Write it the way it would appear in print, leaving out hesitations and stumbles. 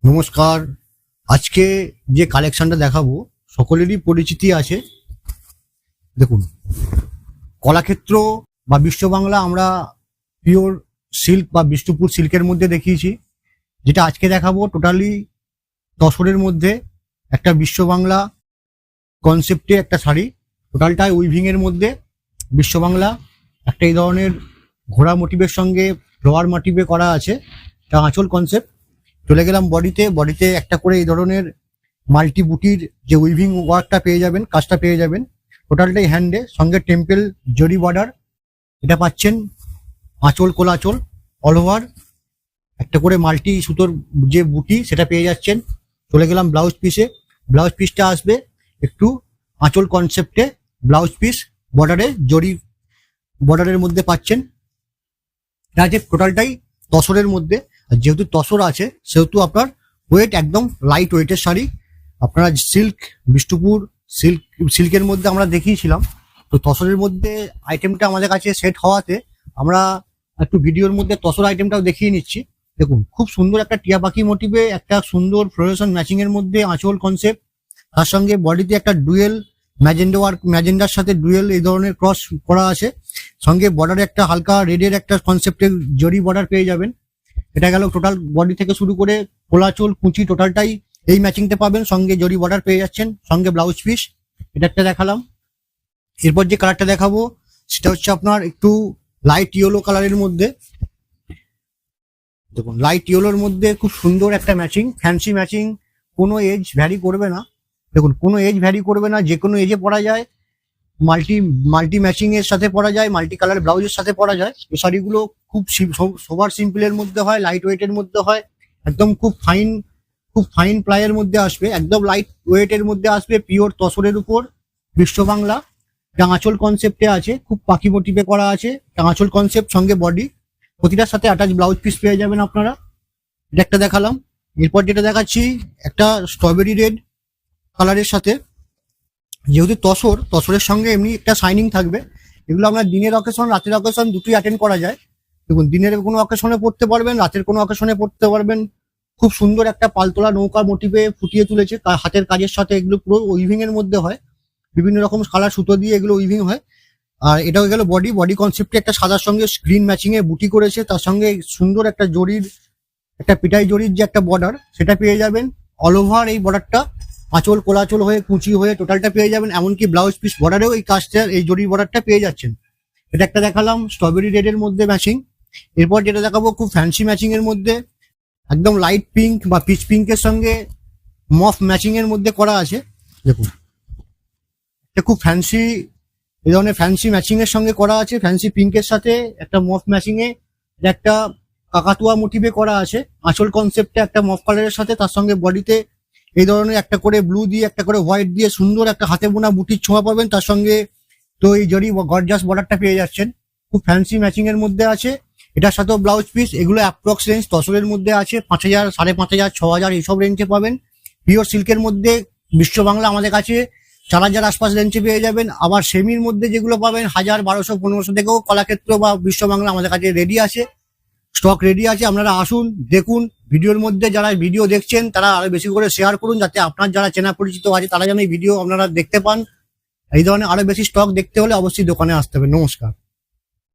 নমস্কার। আজকে যে কালেকশনটা দেখাবো সকলেরই পরিচিতি আছে। দেখুন, কলাক্ষেত্র বা বিশ্ব বাংলা আমরা পিওর সিল্ক বা বিষ্ণুপুর সিল্কের মধ্যে দেখিয়েছি। যেটা আজকে দেখাবো টোটালি তসরের মধ্যে একটা বিশ্ব বাংলা কনসেপ্টে একটা শাড়ি, টোটালটাই উইভিং এর মধ্যে বিশ্ব বাংলা একটা এই ধরনের ঘোড়া মোটিভের সঙ্গে ফ্লোয়ার মোটিভে করা আছে। এটা আঁচল কনসেপ্ট। চলে গেলাম বডিতে একটা করে এই ধরনের মাল্টি বুটির যে উইভিং ওয়ার্কটা পেয়ে যাবেন, কাজটা পেয়ে যাবেন টোটালটাই হ্যান্ডে, সঙ্গে টেম্পেল জরি বর্ডার এটা পাচ্ছেন। আঁচল কোলাচল অল ওভার একটা করে মাল্টি সুতোর যে বুটি সেটা পেয়ে যাচ্ছেন। চলে গেলাম ব্লাউজ পিসে। ব্লাউজ পিসটা আসবে একটু আঁচল কনসেপ্টে, ব্লাউজ পিস বর্ডারে জরি বর্ডারের মধ্যে পাচ্ছেন। এটা আছে টোটালটাই তসরের মধ্যে। আর যেহেতু তসর আছে সেহেতু আপনার ওয়েট একদম লাইট ওয়েটের শাড়ি। আপনারা সিল্ক বিষ্ণুপুর সিল্কের মধ্যে আমরা দেখিয়েছিলাম, তো তসরের মধ্যে আইটেমটা আমাদের কাছে সেট হওয়াতে আমরা একটু ভিডিওর মধ্যে তসর আইটেমটাও দেখিয়ে নিচ্ছি। দেখুন, খুব সুন্দর একটা টিয়া পাখি মোটিভে একটা সুন্দর ফ্লোরেশন ম্যাচিং এর মধ্যে আঁচল কনসেপ্ট, তার সঙ্গে বডিতে একটা ডুয়েল ম্যাজেন্ডা ওয়ার্ক, ম্যাজেন্ডার সাথে ডুয়েল এই ধরনের ক্রস করা আছে। সঙ্গে বর্ডারে একটা হালকা রেডের একটা কনসেপ্টের জরি বর্ডার পেয়ে যাবেন। এটা গেল টোটাল বডি থেকে শুরু করে কোলাচল কুচি টোটালটাই এই ম্যাচিংটা পাবেন। সঙ্গে জরি বর্ডার পেয়ে যাচ্ছেন, সঙ্গে ব্লাউজ পিস। এটা একটা দেখালাম। এরপর যে কালারটা দেখাবো সেটা হচ্ছে আপনার একটু লাইট ইয়েলো কালারের মধ্যে। দেখুন, লাইট ইয়েলোর মধ্যে খুব সুন্দর একটা ম্যাচিং, ফ্যান্সি ম্যাচিং, কোনো এজ ভ্যারি করবে না। দেখুন, কোনো এজ ভ্যারি করবে না, যে কোনো এজে পরা যায়। মাল্টি ম্যাচিং এর সাথে পরা যায়, মাল্টি কালার ব্লাউজের সাথে পরা যায়। এই শাড়িগুলো খুব সোবার সিম্পলের মধ্যে হয়, লাইট ওয়েটের মধ্যে হয়, একদম খুব ফাইন প্লাইয়ের মধ্যে আসবে, একদম লাইট ওয়েটের মধ্যে আসবে, পিওর তসরের উপর বিশ্ব বাংলা। আঁচল কনসেপ্টে আছে, খুব পাখি মোটিভে করা আছে। আঁচল কনসেপ্ট সঙ্গে বডি, প্রতিটার সাথে অ্যাটাচ ব্লাউজ পিস পেয়ে যাবেন আপনারা। এটা একটা দেখালাম। এরপর যেটা দেখাচ্ছি একটা স্ট্রবেরি রেড কালারের সাথে। যেহেতু তসরের সঙ্গে এমনি একটা শাইনিং থাকবে। এগুলো আপনার দিনের অকেশন রাতের অকেশন দুটোই অ্যাটেন্ড করা যায়। দেখুন, দিনের কোনো অকেশনে পড়তে পারবেন, রাতের কোনো অকেশনে পড়তে পারবেন। খুব সুন্দর একটা পালতোলা নৌকা মোটিভে ফুটিয়ে তুলেছে হাতের কাজের সাথে। এগুলো পুরো উইভিং এর মধ্যে হয়, বিভিন্ন রকম কালার সুতো দিয়ে এগুলো উইভিং হয়। আর এটাও গেল বডি কনসেপ্টে একটা সাদার সঙ্গে স্ক্রিন ম্যাচিং এ বুটি করেছে, তার সঙ্গে সুন্দর একটা জরির একটা পিটাই জরির যে একটা বর্ডার সেটা পেয়ে যাবেন। অল ওভার এই বর্ডারটা আঁচল কোলাচল হয়ে কুচি হয়ে টোটালটা পেয়ে যাবেন। এমনকি ব্লাউজ পিস বর্ডারেও এই কাজটা এই জরির বর্ডারটা পেয়ে যাচ্ছেন। এটা একটা দেখালাম স্ট্রবেরি রেড এর মধ্যে ম্যাচিং। এরপর যেটা দেখাবো খুব ফ্যান্সি ম্যাচিং এর মধ্যে, একদম লাইট পিঙ্ক বা পিচ পিঙ্কের সঙ্গে মফ ম্যাচিং এর মধ্যে করা আছে। দেখুন, এটা খুব ফ্যান্সি, এই ধরনের ফ্যান্সি ম্যাচিং এর সঙ্গে করা আছে। ফ্যান্সি পিঙ্কের সাথে একটা মফ ম্যাচিং এ একটা কাকাতুয়া মোটিভে করা আছে। আঁচল কনসেপ্টে একটা মফ কালারের সাথে, তার সঙ্গে বডিতে এই ধরনের একটা করে ব্লু দিয়ে একটা করে হোয়াইট দিয়ে সুন্দর একটা হাতে বোনা বুটির ছোঁয়া পাবেন। তার সঙ্গে তো এই জরি গর্জাস বর্ডারটা পেয়ে যাচ্ছেন। খুব ফ্যান্সি ম্যাচিং এর মধ্যে আছে। এটার সাথেও ব্লাউজ পিস। এগুলো অ্যাপ্রক্স রেঞ্জ তসরের মধ্যে আছে 5,000, 5,500, 6,000 এইসব রেঞ্জে পাবেন। পিওর সিল্কের মধ্যে বিশ্ব বাংলা আমাদের কাছে 4,000 আশপাশ রেঞ্জে পেয়ে যাবেন। আবার সেমির মধ্যে যেগুলো পাবেন 1,000, 1,200, 1,500 থেকেও কলাক্ষেত্র বা বিশ্ব বাংলা আমাদের কাছে রেডি আছে, স্টক রেডি আছে। আপনারা আসুন, দেখুন। ভিডিওর মধ্যে যারা ভিডিও দেখছেন তারা আরো বেশি করে শেয়ার করুন, যাতে আপনার যারা চেনা পরিচিত আছে তারা যেন এই ভিডিও আপনারা দেখতে পান। এই ধরনের আরো বেশি স্টক দেখতে হলে অবশ্যই দোকানে আসতে হবে। নমস্কার।